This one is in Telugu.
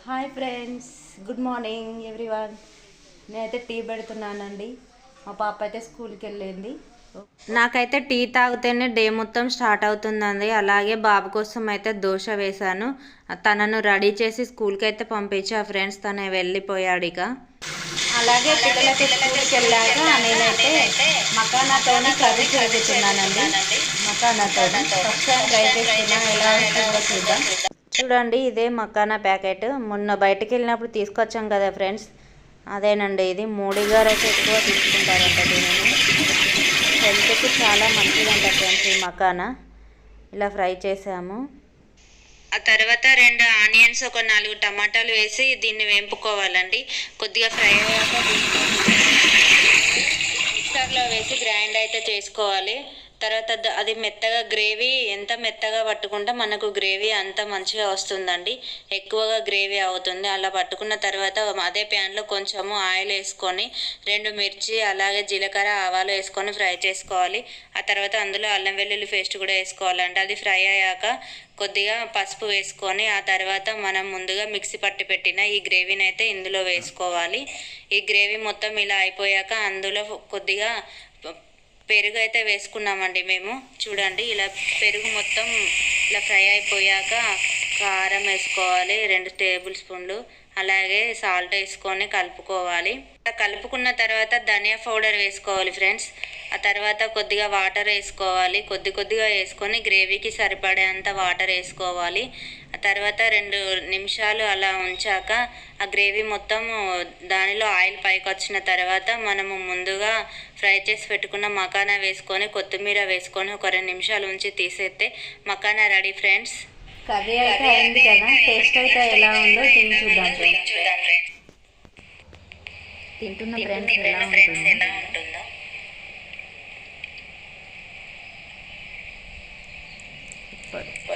Hi friends, good morning everyone. నేనైతే టీ పెడుతున్నానండి. మా పాప అయితే స్కూల్కి వెళ్ళింది. నాకైతే టీ తాగితేనే డే మొత్తం స్టార్ట్ అవుతుందండి. అలాగే బాబు కోసం అయితే దోశ వేశాను. తనను రెడీ చేసి స్కూల్కి అయితే పంపించా ఫ్రెండ్స్. తను వెళ్ళిపోయాడు ఇక. అలాగే పిల్లలైతే స్కూల్కి వెళ్ళాక నేనైతే మకానాతోని కర్రీ చేస్తున్నానండి. మకానాతో ఫస్ట్ టైం ట్రై చేస్తున్నా, ఎలా వస్తుందో చూద్దాం. చూడండి, ఇదే మకానా ప్యాకెట్. మొన్న బయటకు వెళ్ళినప్పుడు తీసుకొచ్చాం కదా ఫ్రెండ్స్, అదేనండి ఇది. మోడీ గారు అయితే ఎక్కువ తీసుకుంటారంట దీనిని. హెల్త్కి చాలా మంచిదంట ఫ్రెండ్స్ ఈ మకానా. ఇలా ఫ్రై చేసాము. ఆ తర్వాత 2 ఆనియన్స్, ఒక 4 టమాటాలు వేసి దీన్ని వేపుకోవాలండి. కొద్దిగా ఫ్రై అయ్యాక మిక్సర్లో వేసి గ్రైండ్ అయితే చేసుకోవాలి. తర్వాత అది మెత్తగా గ్రేవీ ఎంత మెత్తగా పట్టుకుంటే మనకు గ్రేవీ అంత మంచిగా వస్తుందండి. ఎక్కువగా గ్రేవీ అవుతుంది. అలా పట్టుకున్న తర్వాత అదే ప్యాన్లో కొంచెము ఆయిల్ వేసుకొని 2 మిర్చి అలాగే జీలకర్ర ఆవాలు వేసుకొని ఫ్రై చేసుకోవాలి. ఆ తర్వాత అందులో అల్లం వెల్లుల్లి పేస్ట్ కూడా వేసుకోవాలండి. అది ఫ్రై అయ్యాక కొద్దిగా పసుపు వేసుకొని ఆ తర్వాత మనం ముందుగా మిక్సీ పట్టి పెట్టిన ఈ గ్రేవీని అయితే ఇందులో వేసుకోవాలి. ఈ గ్రేవీ మొత్తం ఇలా అయిపోయాక అందులో కొద్దిగా పెరుగు అయితే వేసుకున్నామండి మేము. చూడండి, ఇలా పెరుగు మొత్తం ఇలా ఫ్రై అయిపోయాక కారం వేసుకోవాలి 2 టేబుల్ స్పూన్లు. అలాగే సాల్ట్ వేసుకొని కలుపుకోవాలి. కలుపుకున్న తర్వాత ధనియా పౌడర్ వేసుకోవాలి ఫ్రెండ్స్. ఆ తర్వాత కొద్దిగా వాటర్ వేసుకోవాలి. కొద్దిగా వేసుకొని గ్రేవీకి సరిపడేంత వాటర్ వేసుకోవాలి. ఆ తర్వాత 2 నిమిషాలు అలా ఉంచాక ఆ గ్రేవీ మొత్తం దానిలో ఆయిల్ పైకి వచ్చిన తర్వాత మనము ముందుగా ఫ్రై చేసి పెట్టుకున్న మకానా వేసుకొని కొత్తిమీర వేసుకొని ఒక 2 నిమిషాలు ఉంచి తీసేస్తే మకానా రెడీ ఫ్రెండ్స్. కర్రీ అయితే అయింది కదా, టేస్ట్ అయితే ఎలా ఉందో తిని చూద్దాం ఫ్రెండ్స్. తింటున్న ఫ్రెండ్స్ ఎలా ఉంటుందో.